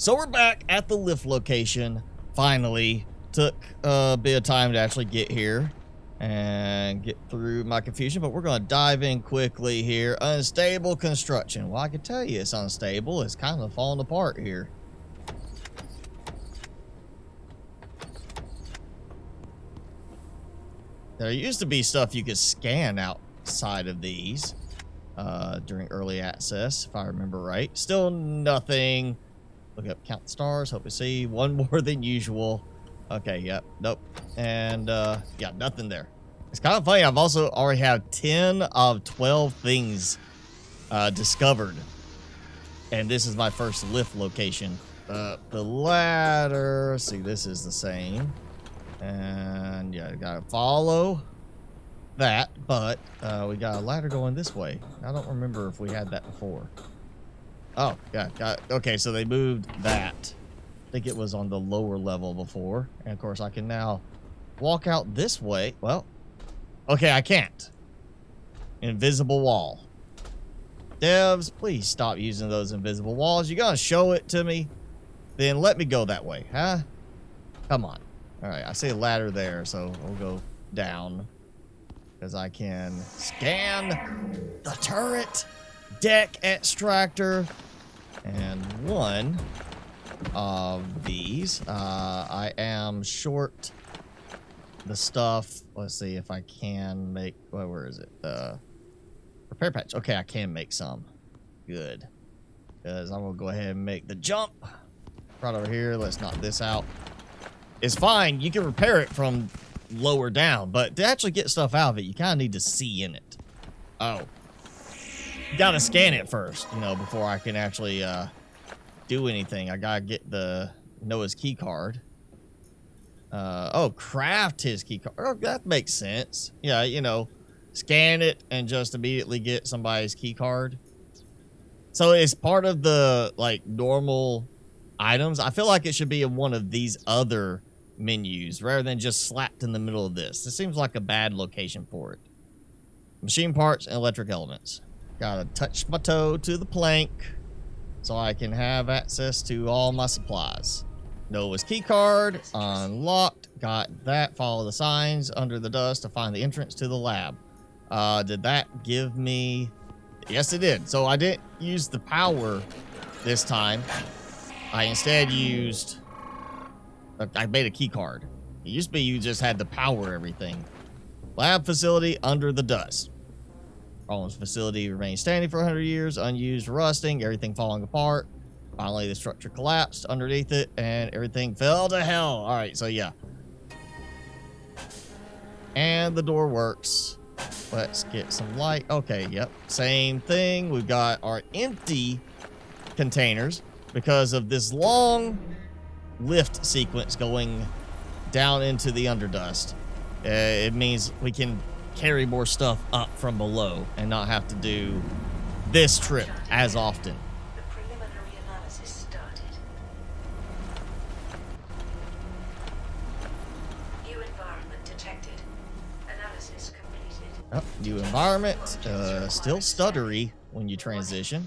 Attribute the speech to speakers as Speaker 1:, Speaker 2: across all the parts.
Speaker 1: So we're back at the lift location. Finally, took a bit of time to actually get here and get through my confusion, but we're going to dive in quickly here. Unstable construction. Well, I can tell you it's unstable. It's kind of falling apart here. There used to be stuff you could scan outside of these during early access, if I remember right. Still nothing. Look up, count the stars, hope to see one more than usual. Okay, yep, nope. And yeah, nothing there. It's kind of funny, I've also already have 10 of 12 things discovered. And this is my first lift location. The ladder, see, this is the same. And yeah, gotta follow that, but we got a ladder going this way. I don't remember if we had that before. Oh, yeah, okay, so they moved that. I think it was on the lower level before. And of course, I can now walk out this way. Well, okay, I can't. Invisible wall. Devs, please stop using those invisible walls. You're gonna show it to me? Then let me go that way, huh? Come on. All right, I see a ladder there, so we'll go down. Because I can scan the turret, deck extractor, and one of these. I am short the stuff. Let's see if I can make, well, where is it? Repair patch. Okay, I can make some. Good. Because I'm going to go ahead and make the jump. Right over here, let's knock this out. It's fine, you can repair it from lower down, but to actually get stuff out of it, you kind of need to see in it. Oh. You gotta scan it first, you know, before I can actually do anything. I gotta get the Noah's key card. Oh, craft his key card. Oh, that makes sense. Yeah, you know, scan it and just immediately get somebody's key card. So it's part of the, like, normal items. I feel like it should be in one of these other menus rather than just slapped in the middle of this. This seems like a bad location for it. Machine parts and electric elements. Gotta touch my toe to the plank so I can have access to all my supplies. Noah's key card unlocked. Got that. Follow the signs under the dust to find the entrance to the lab. Did that give me? Yes, it did. So I didn't use the power this time. I instead used, I made a key card. It used to be you just had to power everything. Lab facility under the dust. Problems facility remained standing for 100 years, unused, rusting, everything falling apart. Finally, the structure collapsed underneath it, and everything fell to hell. All right, so yeah. And the door works. Let's get some light. Okay, yep, same thing. We've got our empty containers because of this long lift sequence going down into the Underdust. It means we can carry more stuff up from below and not have to do this trip as often.
Speaker 2: The preliminary analysis started. New environment detected. Analysis completed.
Speaker 1: Oh, new environment. Still stuttery when you transition.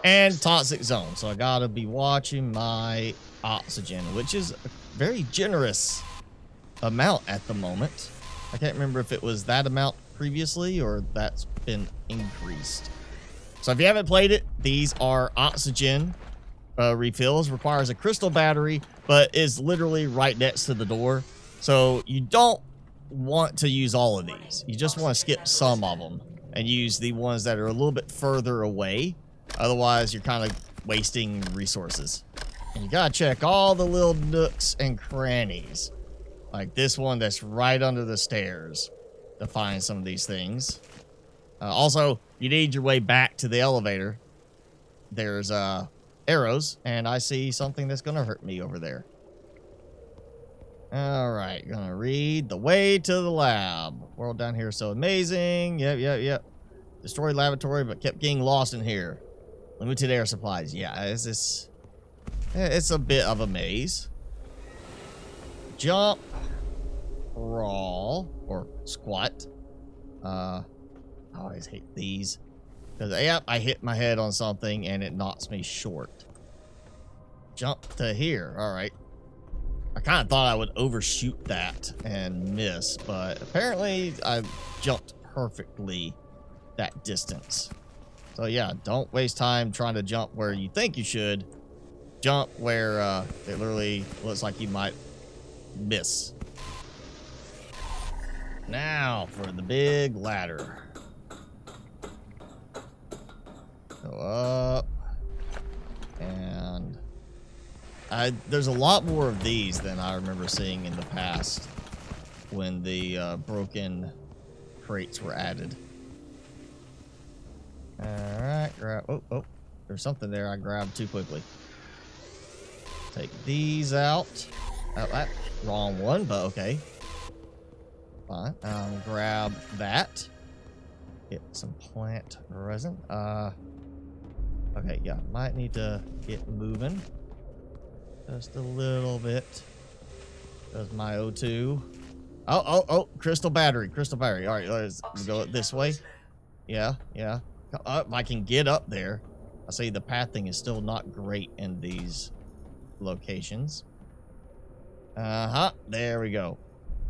Speaker 1: And toxic zone. So I gotta be watching my oxygen, which is a very generous amount at the moment. I can't remember if it was that amount previously or that's been increased. So if you haven't played it, these are oxygen refills. Requires a crystal battery, but is literally right next to the door. So you don't want to use all of these. You just want to skip some of them and use the ones that are a little bit further away. Otherwise, you're kind of wasting resources. And you gotta check all the little nooks and crannies. Like this one that's right under the stairs to find some of these things. Also, you need your way back to the elevator. There's arrows, and I see something that's gonna hurt me over there. Alright, gonna read the way to the lab. World down here is so amazing. Yep. Destroyed laboratory, but kept getting lost in here. Limited air supplies. Yeah, it's a bit of a maze. Jump. Crawl. Or squat. I always hate these. Because, yep, I hit my head on something and it knocks me short. jump to here. All right. I kind of thought I would overshoot that and miss, but apparently I jumped perfectly that distance. So yeah, don't waste time trying to jump where you think you should. Jump where it literally looks like you might miss. Now for the big ladder. Go up. And there's a lot more of these than I remember seeing in the past when the broken crates were added. Alright, grab. Oh, there's something there I grabbed too quickly. Take these out. Oh, wrong one, but okay. Fine. Grab that. Get some plant resin. Okay, yeah, might need to get moving. Just a little bit. Does my O2. Oh, crystal battery. All right, let's go this way. Yeah. If I can get up there. I see the pathing is still not great in these locations. There we go.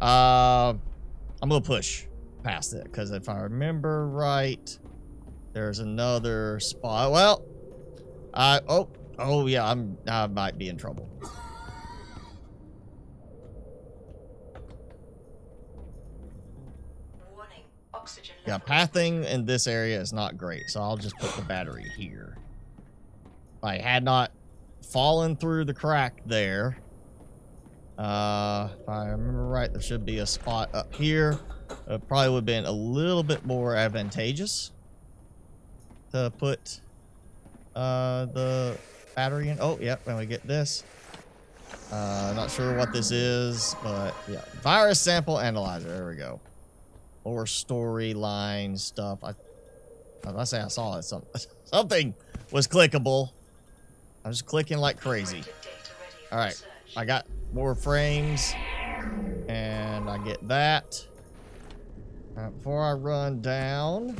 Speaker 1: I'm gonna push past it because if I remember right, there's another spot. Well, oh yeah, I might be in trouble.
Speaker 2: Warning, oxygen
Speaker 1: Yeah,
Speaker 2: levels.
Speaker 1: pathing in this area is not great, so I'll just put the battery here. If I had not fallen through the crack there, if I remember right, there should be a spot up here. It probably would have been a little bit more advantageous to put the battery in. Oh, yep, when we get this. Not sure what this is, but yeah. Virus sample analyzer. There we go. Or storyline stuff. I saw it. Something was clickable. I was clicking like crazy. All right, I got more frames, and I get that. Before I run down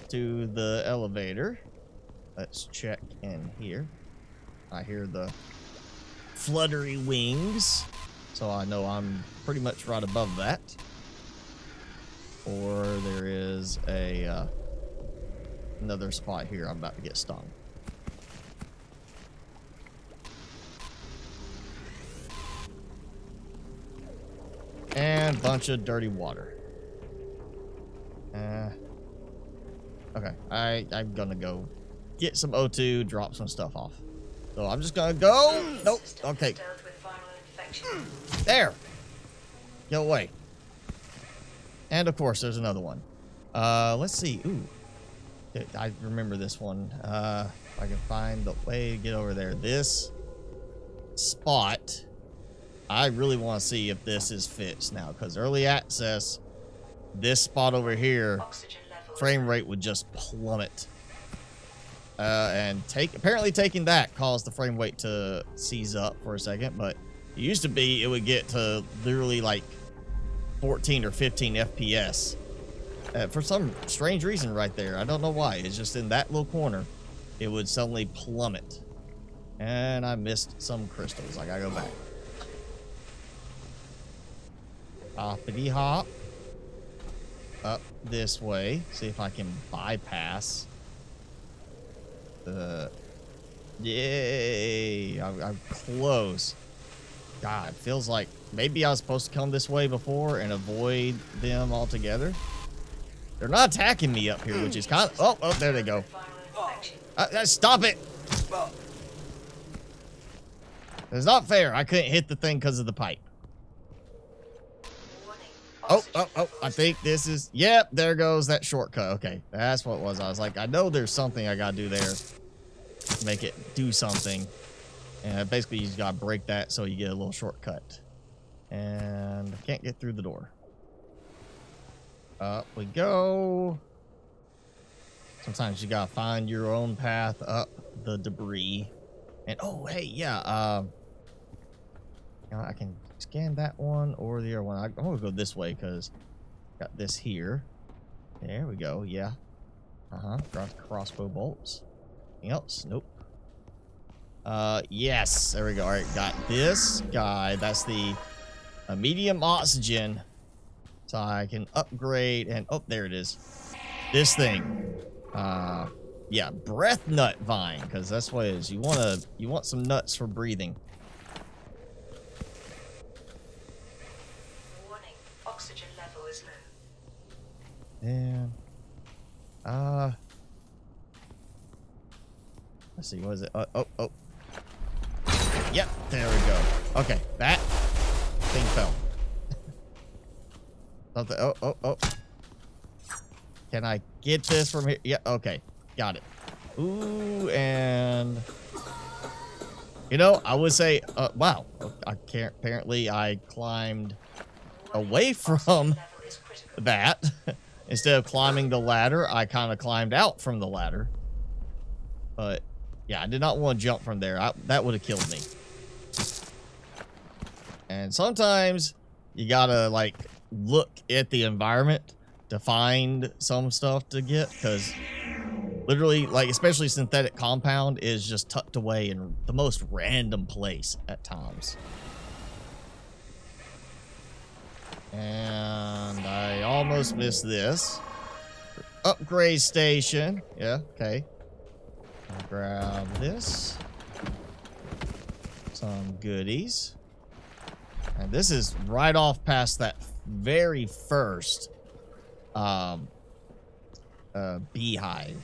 Speaker 1: to the elevator, let's check in here. I hear the fluttery wings, so I know I'm pretty much right above that. Or there is a another spot here. I'm about to get stung. And a bunch of dirty water. Okay, I'm gonna go get some O2, drop some stuff off. So I'm just gonna go. Nope. Okay. There. Get away. And of course, there's another one. Let's see. Ooh, I remember this one. If I can find the way to get over there. This spot, I really want to see if this is fixed now, because early access, this spot over here, frame rate would just plummet. And apparently taking that caused the frame rate to seize up for a second, but it used to be it would get to literally like 14 or 15 FPS. For some strange reason right there. I don't know why. It's just in that little corner, it would suddenly plummet. And I missed some crystals. I gotta go back. Hoppity hop. Up this way. See if I can bypass the... Yay! I'm close. God, feels like maybe I was supposed to come this way before and avoid them altogether. They're not attacking me up here, which is kind of... Oh, there they go. Stop it! It's not fair. I couldn't hit the thing because of the pipe. Oh, I think this is... Yep, there goes that shortcut. Okay, that's what it was. I was like, I know there's something I gotta do there. Make it do something. And basically, you just gotta break that so you get a little shortcut. And I can't get through the door. Up we go. Sometimes you gotta find your own path up the debris. And oh, hey, yeah. You know, I can scan that one or the other one. I'm gonna go this way because got this here. There we go. Yeah. Got crossbow bolts. Anything else? Nope. Yes. There we go. All right, got this guy. That's the medium oxygen. So I can upgrade and... Oh, there it is. This thing. Yeah, breath nut vine, because that's what it is. You want some nuts for breathing.
Speaker 2: Warning, oxygen level is low.
Speaker 1: And let's see, what is it? Oh. Yep, there we go. Okay, that thing fell. Something. Oh. Can I get this from here? Yeah, okay. Got it. Ooh, and you know, I would say, wow, I can't, apparently I climbed away from that. Instead of climbing the ladder, I kind of climbed out from the ladder. But yeah, I did not want to jump from there. That would have killed me. And sometimes you gotta like look at the environment to find some stuff to get, because literally, like, especially synthetic compound is just tucked away in the most random place at times. And I almost missed this. Upgrade station. Yeah, okay. I'll grab this. Some goodies. And this is right off past that very first beehive.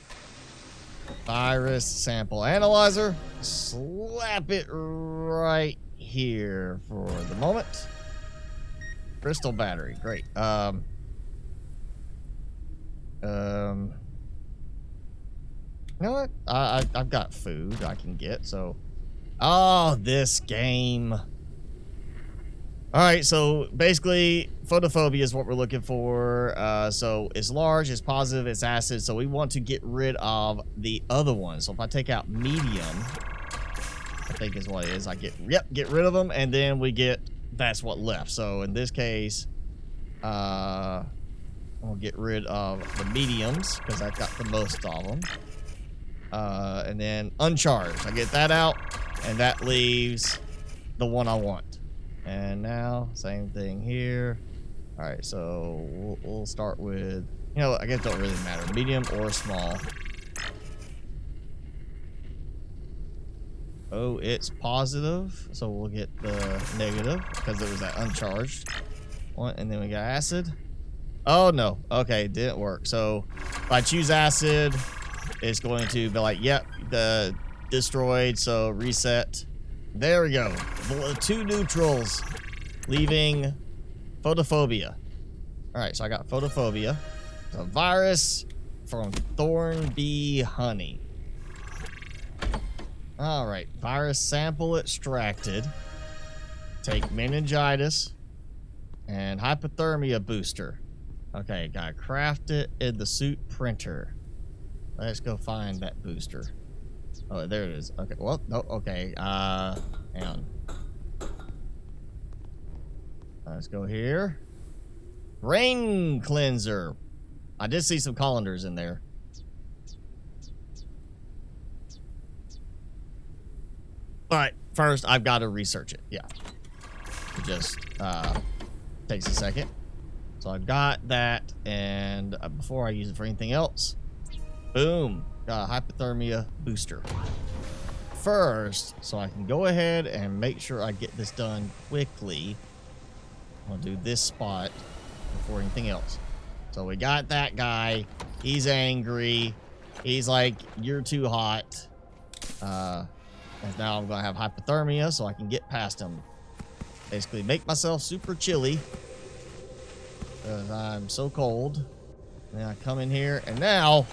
Speaker 1: Virus sample analyzer. Slap it right here for the moment. Crystal battery, great. You know what? I've got food I can get, so. Oh, this game. All right, so basically, photophobia is what we're looking for. So it's large, it's positive, it's acid. So we want to get rid of the other one. So if I take out medium, I think is what it is. I get rid of them, and then we get, that's what left. So in this case, I'll get rid of the mediums because I've got the most of them. And then uncharged, I get that out, and that leaves the one I want. And now, same thing here. All right, so we'll start with, you know, I guess it don't really matter, medium or small. Oh, it's positive, so we'll get the negative because it was that uncharged one. And then we got acid. Oh, no. Okay, didn't work. So if I choose acid, it's going to be like, yep, the destroyed, so reset. There we go. Two neutrals, leaving photophobia. All right, so I got photophobia. A virus from thorn bee honey. All right, virus sample extracted. Take meningitis and hypothermia booster. Okay, gotta craft it in the suit printer. Let's go find that booster. Oh, there it is. Okay, well, no, okay. Hang on. Let's go here. Brain cleanser. I did see some colanders in there. But first, I've got to research it. Yeah. It just takes a second. So I've got that, and before I use it for anything else, boom. Got a hypothermia booster. First, so I can go ahead and make sure I get this done quickly, I'll do this spot before anything else. So we got that guy. He's angry. He's like, you're too hot. And now I'm going to have hypothermia so I can get past him. Basically make myself super chilly because I'm so cold. And then I come in here, and now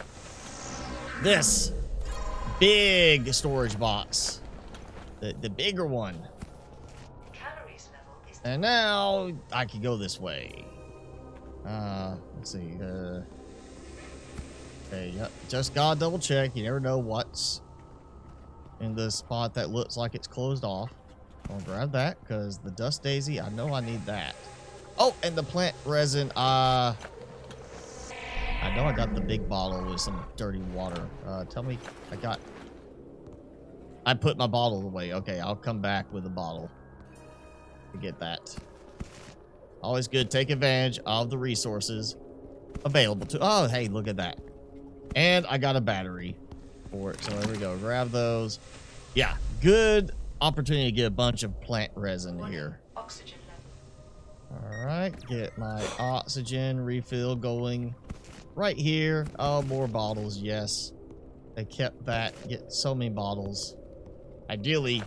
Speaker 1: this big storage box, the bigger one.
Speaker 2: Calories level is
Speaker 1: And now I can go this way. Let's see. Okay, yep. Just gotta double check. You never know what's in the spot that looks like it's closed off. I'll grab that because the dust daisy, I know I need that. Oh, and the plant resin. I know I got the big bottle with some dirty water. Tell me I got I put my bottle away. Okay, I'll come back with a bottle to get that. Always good. Take advantage of the resources available to. Oh, hey, look at that. And I got a battery for it. So there we go. Grab those. Yeah, good opportunity to get a bunch of plant resin here.
Speaker 2: Oxygen level.
Speaker 1: All right, get my oxygen refill going right here. Oh, more bottles. Yes, they kept that. Get so many bottles. Ideally,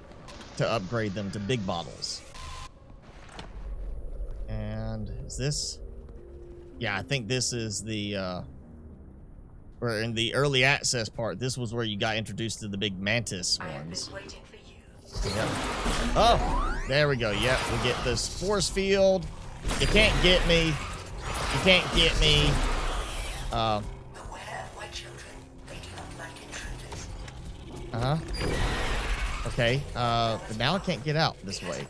Speaker 1: to upgrade them to big bottles. And is this? Yeah, I think this is the or in the early access part, this was where you got introduced to the big mantis
Speaker 2: I have
Speaker 1: ones.
Speaker 2: been waiting for you.
Speaker 1: Yep. Oh, there we go. Yep, we get this force field. You can't get me. You can't get me.
Speaker 2: Beware of my children. They do not like intruders.
Speaker 1: Okay. But now I can't get out this way.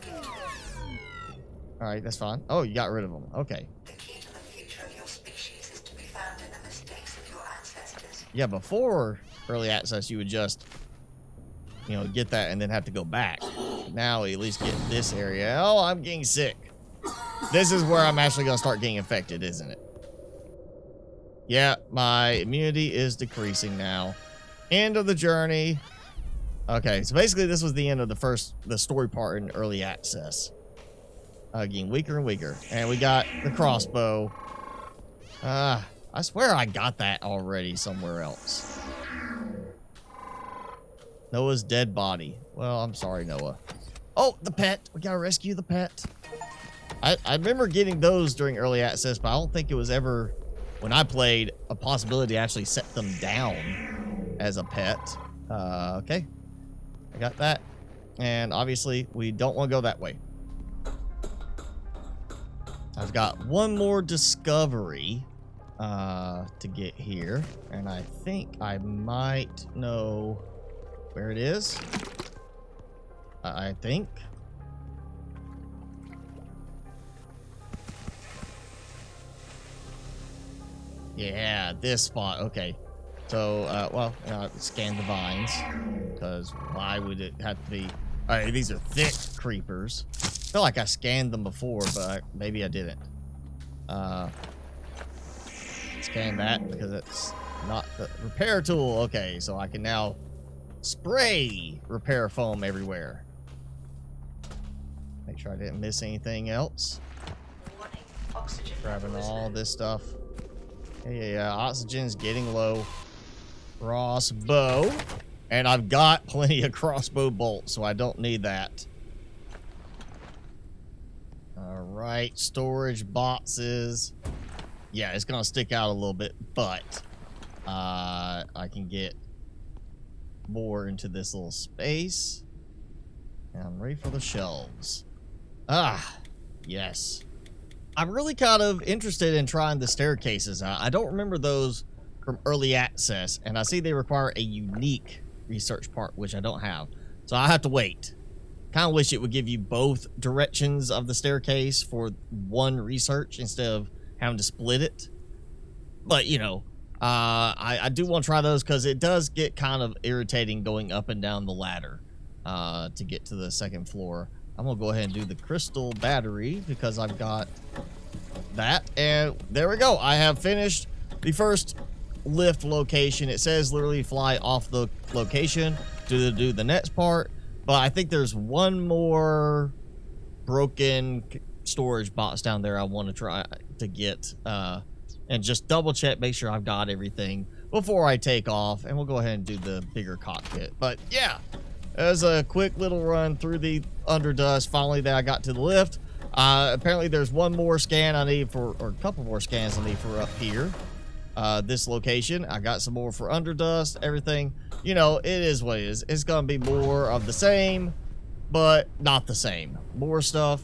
Speaker 1: All right, that's fine. Oh, you got rid of them. Okay.
Speaker 2: The key to the future of your species is to be found in the mistakes of your ancestors.
Speaker 1: Yeah, before early access, you would just, you know, get that and then have to go back. Now we at least get this area. Oh, I'm getting sick. This is where I'm actually going to start getting infected, isn't it? Yeah, my immunity is decreasing now. End of the journey. Okay, so basically this was the end of the story part in early access. Getting weaker and weaker. And we got the crossbow. I swear I got that already somewhere else. Noah's dead body. Well, I'm sorry, Noah. Oh, the pet. We gotta rescue the pet. I remember getting those during early access, but I don't think it was ever, when I played, a possibility to actually set them down as a pet. Okay. I got that. And obviously, we don't want to go that way. I've got one more discovery to get here. And I think I might know where it is. I think. Yeah, this spot. Okay. So, well, scan the vines. Because why would it have to be... Alright, these are thick creepers. I feel like I scanned them before, but maybe I didn't. Scan that because it's not the repair tool. Okay, so I can now spray repair foam everywhere. Make sure I didn't miss anything else.
Speaker 2: Warning. Oxygen
Speaker 1: Grabbing
Speaker 2: level is
Speaker 1: all
Speaker 2: low.
Speaker 1: this stuff. Yeah, oxygen's getting low. Crossbow. And I've got plenty of crossbow bolts, so I don't need that. Alright, storage boxes. Yeah, it's gonna stick out a little bit, but I can get more into this little space. And I'm ready for the shelves. Yes. I'm really kind of interested in trying the staircases. I don't remember those from early access, and I see they require a unique research part, which I don't have. So I have to wait. Kind of wish it would give you both directions of the staircase for one research instead of having to split it. But, you know, I do want to try those because it does get kind of irritating going up and down the ladder to get to the second floor. I'm going to go ahead and do the crystal battery because I've got that. And there we go. I have finished the first lift location. It says literally fly off the location to do the next part. But I think there's one more broken storage box down there I want to try to get. And just double check, make sure I've got everything before I take off. And we'll go ahead and do the bigger cockpit. But yeah. As a quick little run through the Underdust, finally that I got to the lift. Apparently there's one more scan I need for, or a couple more scans I need for up here. This location. I got some more for Underdust, everything. You know, it is what it is. It's going to be more of the same, but not the same. More stuff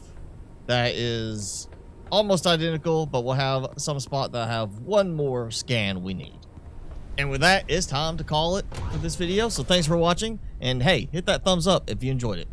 Speaker 1: that is almost identical, but we'll have some spot that I have one more scan we need. And with that, it's time to call it for this video. So thanks for watching. And hey, hit that thumbs up if you enjoyed it.